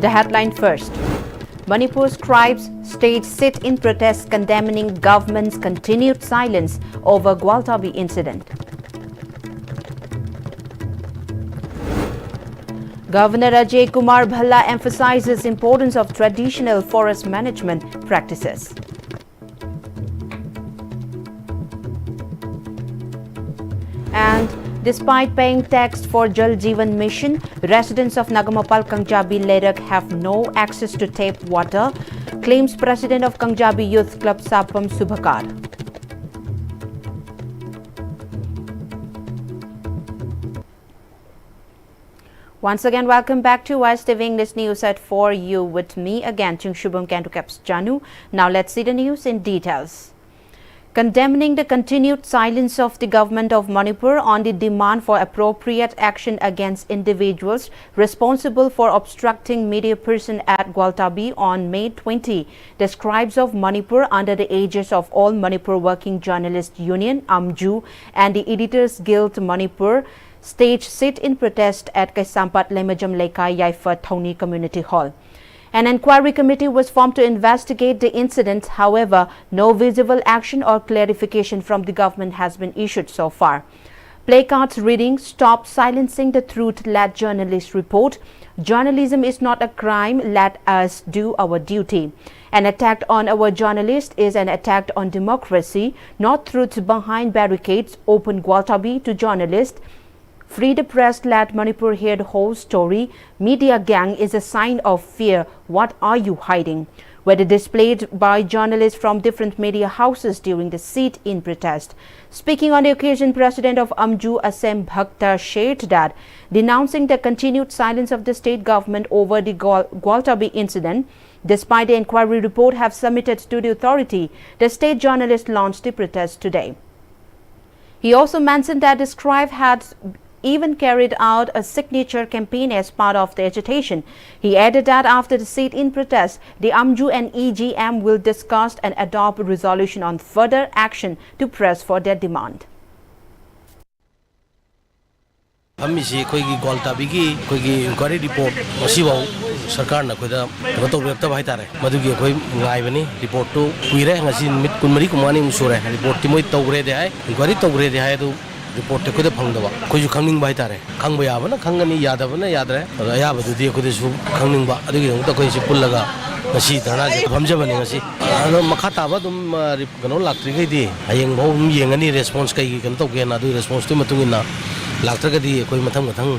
The headline first. Manipur scribes stage sit in protest condemning government's continued silence over Gwaltabi incident. Governor Ajay Kumar Bhalla emphasizes importance of traditional forest management practices. And despite paying tax for Jal Jeevan Mission, residents of Nagamapal Kangjabi Lerak have no access to tap water, claims President of Kangjabi Youth Club Sapam Subhakar. Once again, welcome back to Ist English News at 4 you with me again, Chung Shubham Kantukaps Janu. Now let's see the news in details. Condemning the continued silence of the government of Manipur on the demand for appropriate action against individuals responsible for obstructing media person at Gwaltabi on May 20, the scribes of Manipur under the aegis of All Manipur Working Journalists Union, AMJU, and the Editors Guild Manipur stage sit in protest at Kaisampat Lemajam Lekai Yaifa Thoni Community Hall. An inquiry committee was formed to investigate the incident. However, no visible action or clarification from the government has been issued so far. Placards reading "Stop silencing the truth, let journalists report. Journalism is not a crime, let us do our duty. An attack on our journalist is an attack on democracy, not truth behind barricades. Open Gwaltabi to journalists. Free the press, let Manipur hear the whole story. Media gang is a sign of fear. What are you hiding?" Were displayed by journalists from different media houses during the sit-in protest. Speaking on the occasion, President of AMJU Asem Bhakta shared that, denouncing the continued silence of the state government over the Gwaltabi incident, despite the inquiry report have submitted to the authority, the state journalists launched the protest today. He also mentioned that the scribe had even carried out a signature campaign as part of the agitation. He added that after the sit-in protest, the AMJU and EGM will discuss and adopt a resolution on further action to press for their demand. Amisi koigi Gwaltabi gi koigi inquiry report masibo sarkar na koida rotok repta bhai tare madugi koi ngai bani report to kuire ngasi mit kunmari kumani musure report ti moi togre de hai inquiry togre de hai do report te koida phangdaba koi ju khangning bhai tare khangba yaba na khangani yadaba na yadre ayaba du de koida su khangning ba adugi ngta koi si pullaga ngasi dana je bhamjabani ngasi ado makha taba dum gano laktri gai di ayeng bau yengani response kai kan togge na du response tu matungina laktragadi koi mathang mathang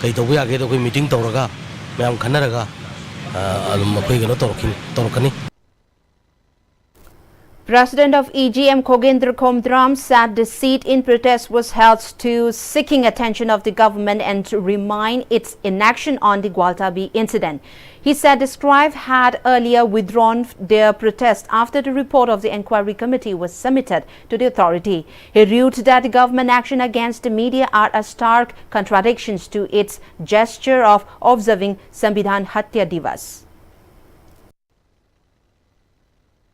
kai tobu ya ge do koi meeting tawraga mayam khanaraga koi gano torokani. President of EGM Khogendra Khomdram said the sit-in protest was held to seeking attention of the government and to remind its inaction on the Gwaltabi incident. He said the scribe had earlier withdrawn their protest after the report of the inquiry committee was submitted to the authority. He wrote that the government action against the media are a stark contradictions to its gesture of observing Sambidhan Hatya Divas.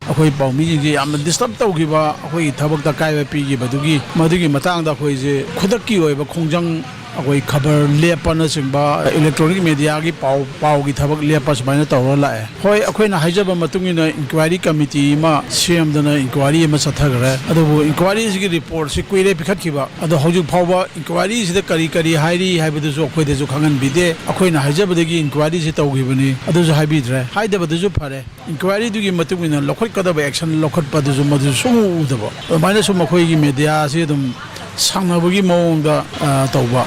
अखोई पाउमी जी याम disturb तौगिबा अखोई थबक कायबा पीगिबदुगी मदुगी मतांगदा अखोई जे खुदक्की ओइबा खोंजंग अखोई खबर लेपन Simba electronic media की पाव की थबक लेपा सुमाइना तौर लाए होय अखोइना हाइजबा मतुंगिना इंक्वायरी कमिटी मा सेमदना इंक्वायरी मा सथगरे अदबो इंक्वायरी की रिपोर्ट से कुइरे पिखतखिबा अदो हौजु फावबा इंक्वायरी से करी करी हाइरी हाइबदुजु अखोइदेजु खंगन बिदे अखोइना हाइजबदगी इंक्वायरी से तौगिबनी अदुजु हाइबिद्रे हाइदबदुजु फारे इंक्वायरी दुगी मतुंगिना लखत कदब एक्शन लखत पदुजु मदु सुमु उदबो माइना सुम अखोइगी मीडिया से दुम सांगनबगी मौंगदा तौबा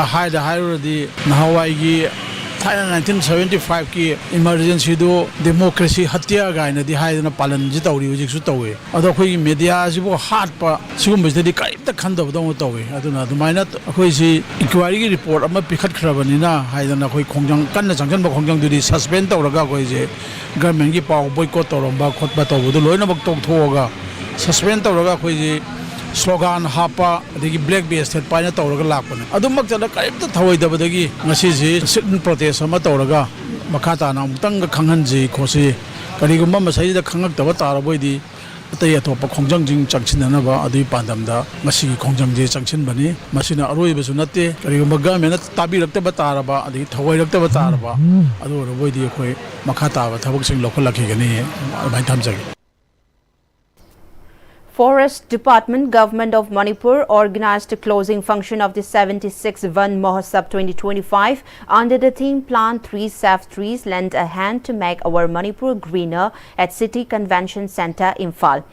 हाइदा हाइरोदी नहावाइगी थाइना 1975 की इमरजेंसी दो डेमोक्रेसी हत्या गाइना दि हाइदना पालन जि तौरी हुजिक सु तौवे अदो खोइ मीडिया सिबो हाटपा सिगुमबसदि काइता खंदब दो तौवे अदुना दुमाइना अखोइ सि इंक्वायरी की रिपोर्ट अमा पिखत खरबनिना हाइदना खोइ खोंजंग कन्न संगन बा खोंजंग दुदि सस्पेंड तौरगा खोइ जे गवर्नमेंट की पाव बॉयकॉट तौरबा खोटबा तौबदो लोइना बक तौथोगा सस्पेंड तौरगा खोइ जे स्लोगान हापा अदगी ब्लैक बेस्टेड पाइना तौरगा लापने अदुमक जला करिमता थवैदबदगी ngasi ji sit protest ama तौरगा मखा ताना अमुतंग खंगन जी खोसे करिगुम्बा मसै दा खंगक तब तारबोइदी ꯑꯇꯩ ꯑꯇꯣꯞꯄ ꯈꯣꯡꯖꯪꯁꯤꯡ ꯆꯪꯁꯤꯟꯅꯅꯕ ꯑꯗꯨꯒꯤ ꯄꯥꯟꯗꯝꯗ ꯃꯁꯤꯒꯤ ꯈꯣꯡꯖꯪꯁꯦ ꯆꯪꯁꯤꯟꯕꯅꯤ ꯃꯁꯤꯅ ꯑꯔꯣꯏꯕꯁꯨ ꯅꯠꯇꯦ ꯀꯔꯤꯒꯨꯝꯕ ꯒꯚꯔꯟꯃꯦꯟꯠꯅ ꯇꯥꯕꯤꯔꯛꯇꯕ ꯇꯥꯔꯕ ꯑꯗꯒꯤ ꯊꯧꯑꯣꯏꯔꯛꯇꯕ ꯇꯥꯔꯕ ꯑꯗꯨ ꯑꯣꯏꯔꯕꯣꯏꯗꯤ ꯑꯩꯈꯣꯏ ꯃꯈꯥ ꯇꯥꯕ ꯊꯕꯛꯁꯤꯡ ꯂꯧꯈꯠꯂꯛꯈꯤꯒꯅꯤ ꯑꯗꯨꯃꯥꯏꯅ ꯊꯝꯖꯒꯦ Forest Department, Government of Manipur organized a closing function of the 76th Van Mahotsav 2025 under the theme Plant 3 Save Trees, Lend a Hand to Make Our Manipur Greener at City Convention Centre, Imphal.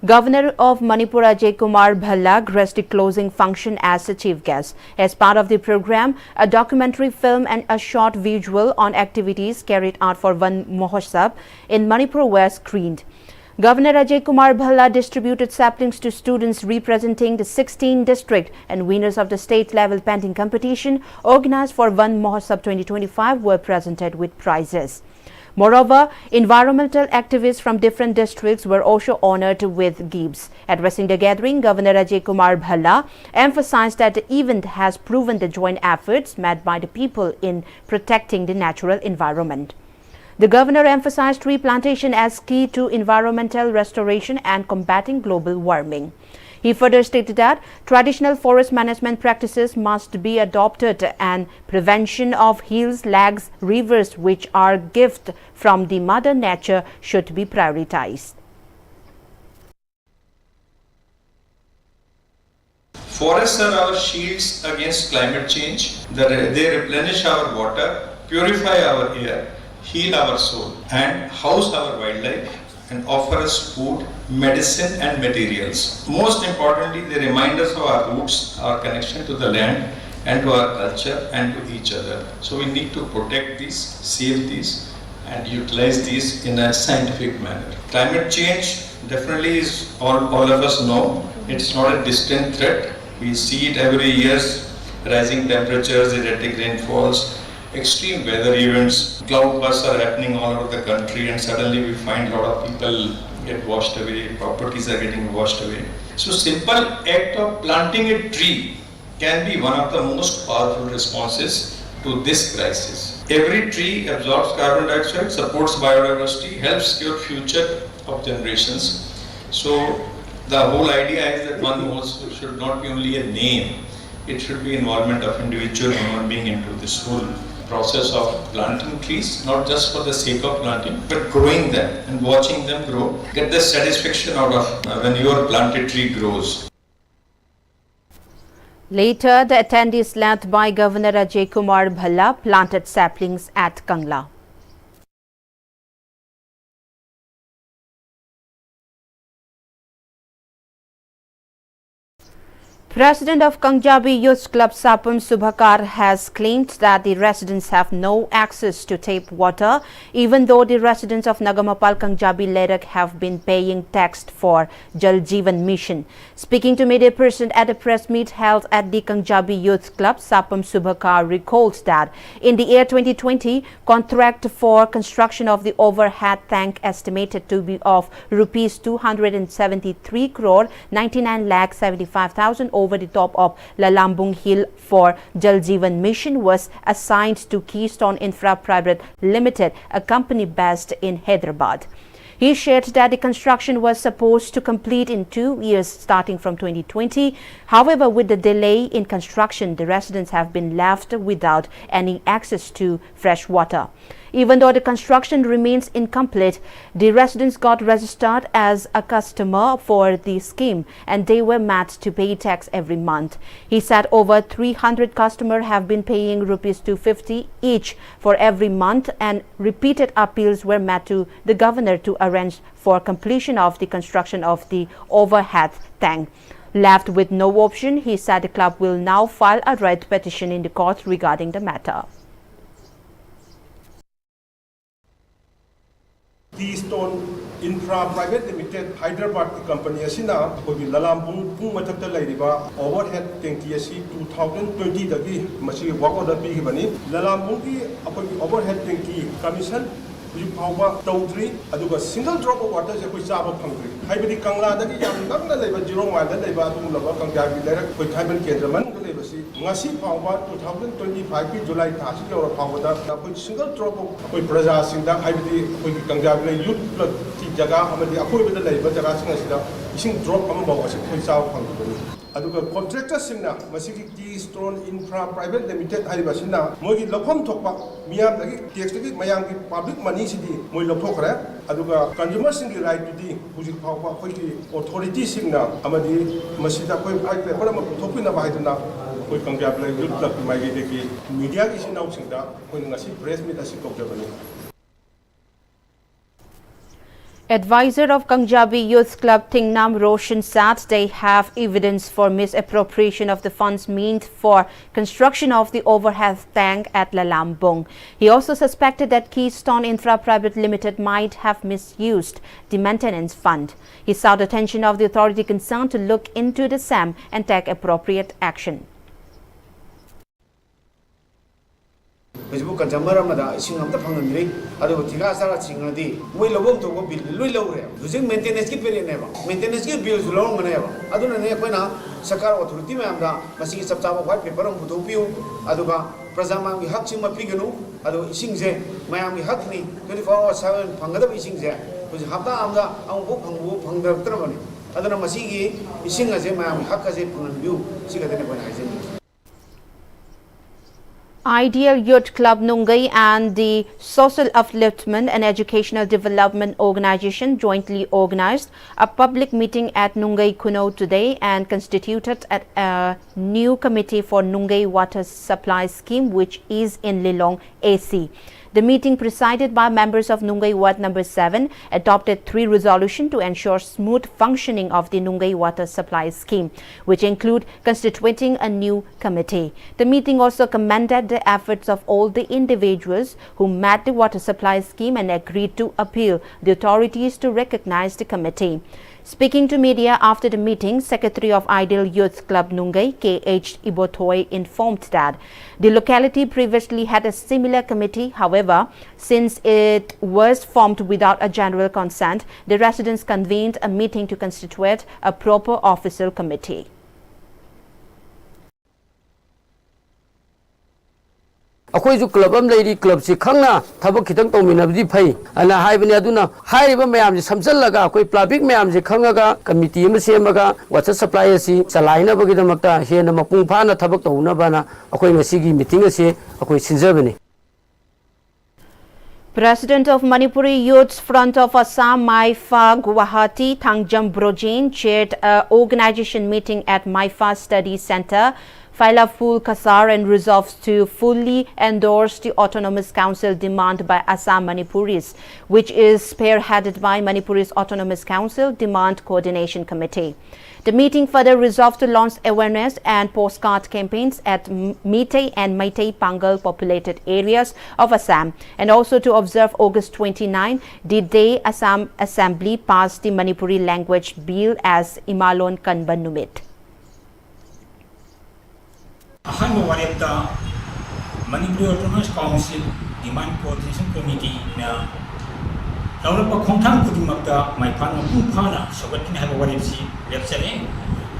Governor of Manipur Ajay Kumar Bhalla graced the closing function as the chief guest. As part of the program, a documentary film and a short visual on activities carried out for Van Mahotsav in Manipur were screened. Governor Ajay Kumar Bhalla distributed saplings to students representing the 16 district and winners of the state-level painting competition organized for Van Mahotsav 2025 were presented with prizes. Moreover, environmental activists from different districts were also honored with gifts. Addressing the gathering, Governor Ajay Kumar Bhalla emphasized that the event has proven the joint efforts made by the people in protecting the natural environment. The governor emphasized tree plantation as key to environmental restoration and combating global warming. He further stated that traditional forest management practices must be adopted and prevention of hills, lakes, rivers, which are gifts from the mother nature, should be prioritized. Forests are our shields against climate change. They replenish our water, purify our air, heal our soul, and house our wildlife and offer us food, medicine and materials. Most importantly, they remind us of our roots, our connection to the land and to our culture and to each other. So we need to protect these, save these and utilize these in a scientific manner. Climate change definitely is, all of us know, it's not a distant threat. We see it every year, rising temperatures, erratic rainfalls, extreme weather events, cloud bursts are happening all over the country and suddenly we find a lot of people get washed away, properties are getting washed away. So simple act of planting a tree can be one of the most powerful responses to this crisis. Every tree absorbs carbon dioxide, supports biodiversity, helps secure future of generations. So the whole idea is that one should not be only a name, it should be involvement of individual human being into this whole process of planting trees, not just for the sake of planting, but growing them and watching them grow. Get the satisfaction out of when your planted tree grows. Later, the attendees led by Governor Ajay Kumar Bhalla planted saplings at Kangla. President of Kangjabi Youth Club Sapam Subhakar has claimed that the residents have no access to tap water, even though the residents of Nagamapal Kangjabi Lerak have been paying tax for Jal Jeevan Mission. Speaking to media person at a press meet held at the Kangjabi Youth Club, Sapam Subhakar recalls that in the year 2020, contract for construction of the overhead tank estimated to be of rupees 273 crore 99 lakh 75,000 over the top of Lalambung Hill for Jal Jeevan Mission was assigned to Keystone Infra Private Limited, a company based in Hyderabad. He shared that the construction was supposed to complete in 2 years starting from 2020. However, with the delay in construction, the residents have been left without any access to fresh water. Even though the construction remains incomplete, the residents got registered as a customer for the scheme and they were made to pay tax every month. He said over 300 customers have been paying rupees 250 each for every month, and repeated appeals were made to the governor to arrange for completion of the construction of the overhead tank. Left with no option, he said the club will now file a writ petition in the court regarding the matter. Keystone Infra Private Limited Hyderabad company asina kogi Lalambung pung mathakta lairiba overhead tanki asi 2020 dagi masi work order pi bani Lalambung ki akogi overhead tanki commission you power tawdri aduga single drop of water je koi chaba phangri haibadi kangla dagi yam nangna leba zero mile da leba adum laba kangjabi lerak koi thaiban kendra man ko leba si ngasi power 2025 ki July tha si yora power da koi single drop of koi praja singda haibadi koi kangjabi youth jaga amadi akoibada laiba jaga sing asida ising drop ama bawa asik khoi chaw phangibani aduga contractor singna masigi tea stone infra private limited hariba sina mogi lokhom thokpa miyam dagi tax dagi mayam ki public money sidi moi lokhokra aduga consumer sing right to di hujik phawpa khoi ki authority singna amadi masida khoi ai paper ma thokpina baiduna koi kangyap lai youth club mai ge de ki media ki sinau singda koi ngasi press meet asik kokjabani. Advisor of Kangjabi Youth Club Tingnam Roshan said they have evidence for misappropriation of the funds meant for construction of the overhead tank at Lalambung. He also suspected that Keystone Infra Private Limited might have misused the maintenance fund. He sought attention of the authority concerned to look into the SAM and take appropriate action. Facebook consumer amada ising amta phangandri adu thika sara chingadi moi lobom to bill lui lowre using maintenance ki period neba maintenance ki bill zulong neba aduna ne koina sarkar authority ma amda masi ki chapcha white paper am putho piu aduga prajama mi hak chingma pigenu adu ising je mayam mi hak ni 24 hours 7 phangada ising je kuji hapta amda ambu phangda trabani aduna masi ki ising ase mayam mi hak ase phangan biu siga dene koina haisen. Ideal Youth Club Nungai and the Social Upliftment and Educational Development Organization jointly organized a public meeting at Nungai Kuno today and constituted a new committee for Nungai Water Supply Scheme, which is in Lilong AC. The meeting, presided by members of Nungai Ward number 7, adopted 3 resolutions to ensure smooth functioning of the Nungai Water Supply Scheme, which include constituting a new committee. The meeting also commended the efforts of all the individuals who met the water supply scheme and agreed to appeal the authorities to recognize the committee. Speaking to media after the meeting, Secretary of Ideal Youth Club Nungai, K.H. Ibotoy, informed that the locality previously had a similar committee. However, since it was formed without a general consent, the residents convened a meeting to constitute a proper official committee. अखोई जो club हम लेरी club से खंगना थबक खितंग तौमिनबदी फै अना हाइबने अदुना हाइरिबा मयाम जे समजलगा अखोई public मयाम जे खंगगा committee अम सेमगा water supply असि चलाइनबगिदमक्ता हेन मपुंग फाना थबक तौनबाना अखोई ngasiगी मीटिंग असे अखोई सिनजबने. President of Manipuri Youth Front of Assam, Maifa Guwahati, Thangjam Brojin, chaired an organization meeting at Maifa Study Center, Failaful Kasar, and resolves to fully endorse the Autonomous Council demand by Assam Manipuris, which is spearheaded by Manipuri's Autonomous Council Demand Coordination Committee. The meeting further resolved to launch awareness and postcard campaigns at Meitei and Meitei Pangal populated areas of Assam, and also to observe August 29, the day Assam Assembly passed the Manipuri language bill as Imalon Kanban Numit. Ahan wareta Manipuri Autonomous Council Demand Coordination Committee na Laurapa Khongthang Kudimakta mai phana pung phana sogatin ha warepsi lepsare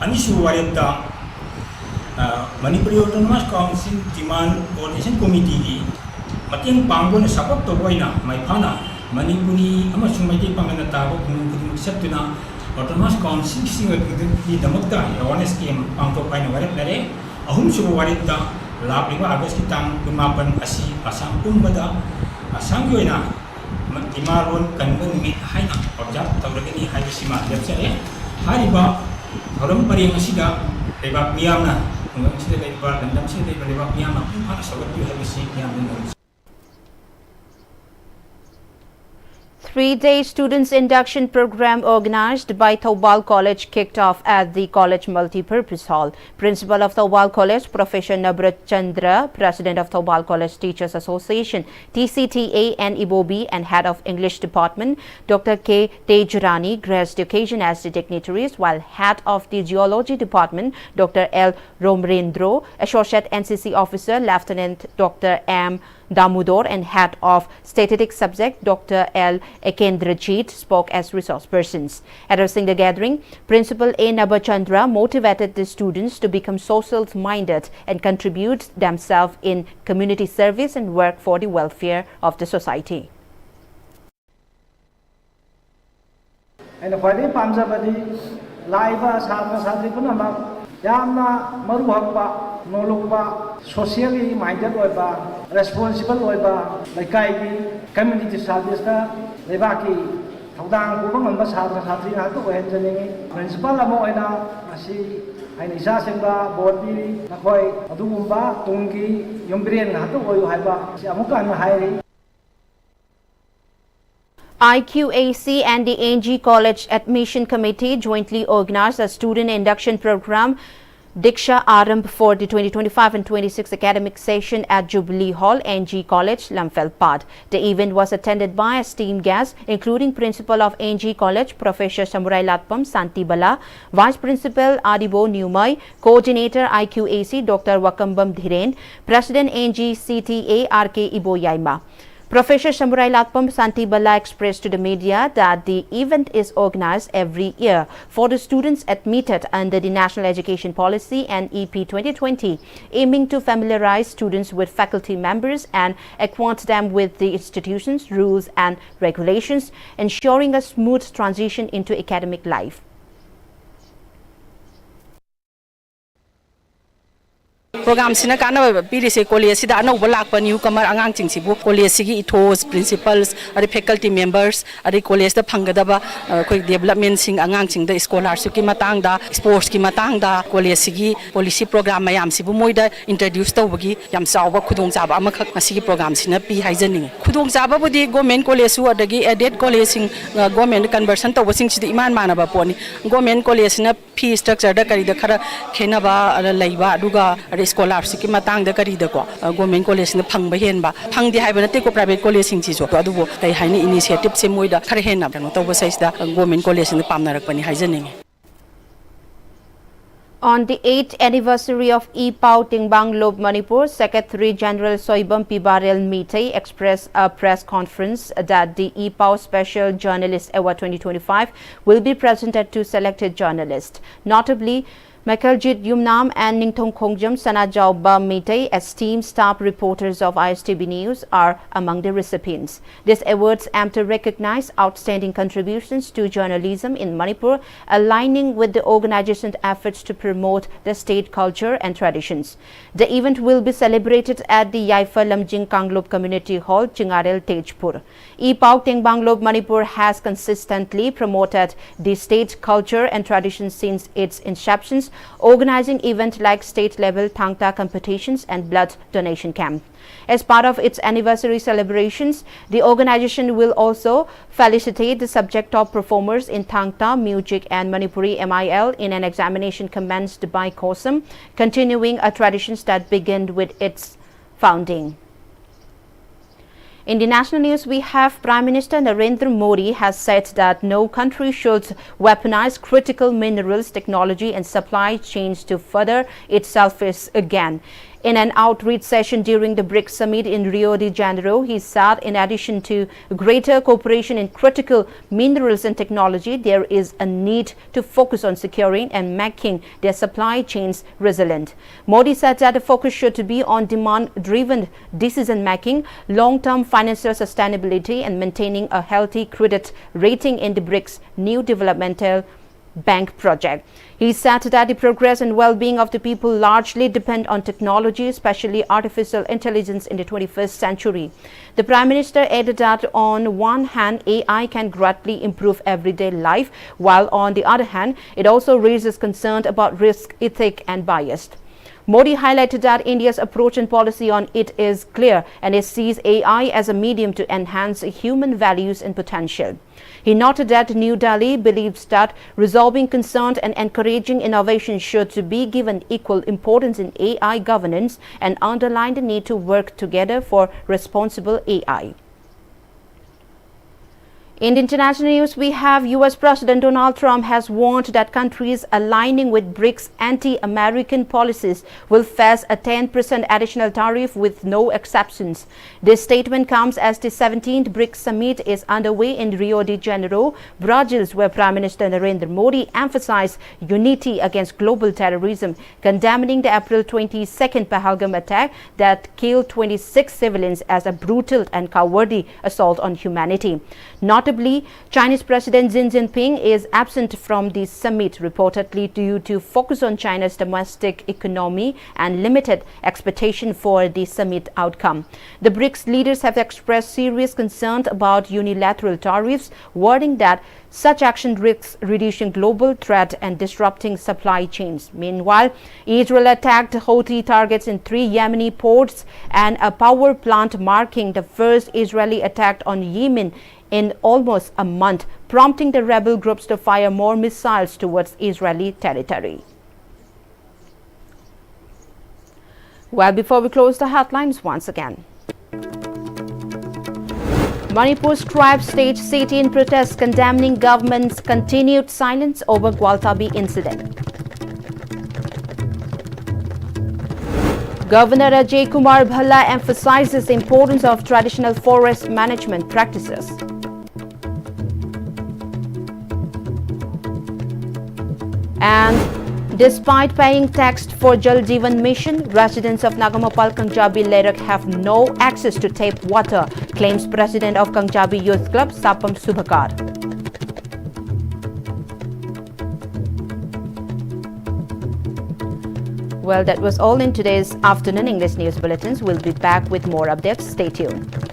anisu wareta Manipuri Autonomous Council Demand Coordination Committee gi mating pangbon support to boina mai phana Manipuri amasung mai pangana tabo kudimak saptuna Autonomous Council singa gi damakta awareness scheme pangto paina warepare ahum subu wareta labriba August kitang kumapan asi Assam pumbada Assam yoina Imalon Kanban Numit haina object tawragani haibisima lepsare hariba thoram pareng asida leba miyamna ngam sida leba landam sida leba miyamna phana sagat yu haibisi miyamna. 3-day students induction program organized by Thoubal College kicked off at the college multi-purpose hall. Principal of Thoubal College, Professor Nabrat Chandra, President of Thoubal College Teachers Association, TCTA and Ibobi, and Head of English Department, Dr. K. Tejrani, graced the occasion as the dignitaries, while Head of the Geology Department, Dr. L. Romrendro, Associate NCC Officer, Lieutenant Dr. M. Damodar, and Head of Statistic Subject, Dr. L. Ekendrajit, spoke as resource persons. Addressing the gathering, Principal A. Nabachandra motivated the students to become social-minded and contribute themselves in community service and work for the welfare of the society. ꯑꯩꯅ ꯈ꯭ꯋꯥꯏꯗꯒꯤ ꯄꯥꯝꯖꯕꯗꯤ ꯂꯥꯛꯏꯕ ꯁꯥꯇ꯭ꯔ ꯁꯥꯇ꯭ꯔꯤ ꯄꯨꯝꯅꯃꯛ ꯌꯥꯝꯅ ꯃꯔꯨꯍꯛꯄ ꯅꯣꯂꯨꯛꯄ ꯁꯣꯁꯤꯌꯦꯜꯂꯤ minded ꯑꯣꯏꯕ responsible ꯑꯣꯏꯕ ꯂꯩꯀꯥꯏꯒꯤ ꯀꯝꯃ꯭ꯌꯨꯅꯤꯇꯤ ꯁꯥꯔꯚꯤꯁꯇ ꯂꯩꯕꯥꯛꯀꯤ ꯊꯧꯗꯥꯡ ꯄꯨꯕ ꯉꯝꯕ ꯁꯥꯇ꯭ꯔ ꯁꯥꯇ꯭ꯔꯤ ꯉꯥꯛꯇ ꯑꯣꯏꯍꯟꯖꯅꯤꯡꯉꯤ ꯄ꯭ꯔꯤꯟꯁꯤꯄꯥꯜ ꯑꯃ ꯑꯣꯏꯅ ꯉꯁꯤ ꯑꯩꯅ ꯏꯆꯥꯁꯤꯡꯗ ꯕꯣꯔ ꯄꯤꯔꯤ ꯅꯈꯣꯏ ꯑꯗꯨꯒꯨꯝꯕ ꯇꯨꯡꯒꯤ ꯌꯨꯝꯕꯤꯔꯦꯟ ꯉꯥꯛꯇ ꯑꯣꯏꯌꯨ ꯍꯥꯏꯕ ꯁꯤ ꯑꯃꯨꯛꯀ ꯍꯟꯅ ꯍꯥꯏꯔꯤ. IQAC and the ANG College Admission Committee jointly organized a student induction program Diksha Arambh for the 2025 and 26 academic session at Jubilee Hall, ANG College, Lamphel-Pad. The event was attended by esteemed guests including Principal of ANG College, Professor Samurai Latpam Santi Bala, Vice Principal Adibo Newmai, Coordinator IQAC Dr. Wakambam Dhiren, President ANG CTA RK Iboyaima. Professor Samurai Latpam Santi Bala expressed to the media that the event is organized every year for the students admitted under the National Education Policy and EP 2020, aiming to familiarize students with faculty members and acquaint them with the institution's rules and regulations, ensuring a smooth transition into academic life. Program sina kana piri se college sida anauba lakpa newcomer angang chingsibu college sigi ethos principals ari faculty members ari college da phanggadaba koi development sing angang ching da scholarship ki matang da sports ki matang da college sigi policy program mayam sibu moida introduce tawbagi yam chawba khudong chaba amakhak masigi program sina pi haijani khudong chaba budi government college su adagi aided college sing government conversion tawba sing sidi iman manaba poni government college na fee structure da kari da khara khenaba laiba aduga scholarship ki matang da kari da ko government college na phangba henba phangdi haiba na te ko private college sing chi jo adubo kai haini initiative se moida khare henna no tawba size da government college na pamnarak pani haijaning. On the 8th anniversary of E-Pau Tingbang Lob Manipur, Secretary General Soibam Pibarel Meitei expressed a press conference that the E-Pau Special Journalist Award 2025 will be presented to selected journalists. Notably, Mekaljit Yumnam and Ningthong Khongjam Sanajauba Meitei, esteemed staff reporters of ISTB News, are among the recipients. These awards aim to recognize outstanding contributions to journalism in Manipur, aligning with the organization's efforts to promote the state culture and traditions. The event will be celebrated at the Yaifa Lamjing Kanglop Community Hall, Chingarel, Tejpur. E-Pau Tingbang Lob Manipur has consistently promoted the state culture and traditions since its inception, organizing events like state-level Thangta competitions and blood donation camp. As part of its anniversary celebrations, the organization will also felicitate the subject top performers in Thangta, music and Manipuri MIL in an examination commenced by COSM, continuing a tradition that began with its founding. In the national news, we have Prime Minister Narendra Modi has said that no country should weaponize critical minerals, technology and supply chains to further its selfish gain. In an outreach session during the BRICS summit in Rio de Janeiro, he said in addition to greater cooperation in critical minerals and technology, there is a need to focus on securing and making their supply chains resilient. Modi said that the focus should be on demand-driven decision-making, long-term financial sustainability and maintaining a healthy credit rating in the BRICS new developmental bank project. He said that the progress and well-being of the people largely depend on technology, especially artificial intelligence in the 21st century. The Prime Minister added that on one hand, AI can greatly improve everyday life, while on the other hand, it also raises concern about risk, ethics and bias. Modi highlighted that India's approach and policy on it is clear and it sees AI as a medium to enhance human values and potential. He noted that New Delhi believes that resolving concerns and encouraging innovation should be given equal importance in AI governance and underlined the need to work together for responsible AI. In the international news, we have US President Donald Trump has warned that countries aligning with BRICS anti-American policies will face a 10% additional tariff with no exceptions. This statement comes as the 17th BRICS summit is underway in Rio de Janeiro, Brazil, where Prime Minister Narendra Modi emphasized unity against global terrorism, condemning the April 22nd Pahalgam attack that killed 26 civilians as a brutal and cowardly assault on humanity. Notably, Understandably, Chinese President Xi Jinping is absent from the summit, reportedly due to focus on China's domestic economy and limited expectation for the summit outcome. The BRICS leaders have expressed serious concern about unilateral tariffs, warning that such action risks reducing global threat and disrupting supply chains. Meanwhile, Israel attacked Houthi targets in 3 Yemeni ports and a power plant, marking the first Israeli attack on Yemen in almost a month, prompting the rebel groups to fire more missiles towards Israeli territory. Well, before we close the headlines once again. Manipur's tribes staged sit-in protest condemning government's continued silence over Gwaltabi incident. Governor Ajay Kumar Bhalla emphasizes the importance of traditional forest management practices. And despite paying tax for Jal Jeevan Mission, residents of Nagamapal Kangjabi Lerak have no access to tap water, claims President of Kangjabi Youth Club Sapam Subhakar. Well, that was all in today's afternoon English news bulletins. We'll be back with more updates. Stay tuned.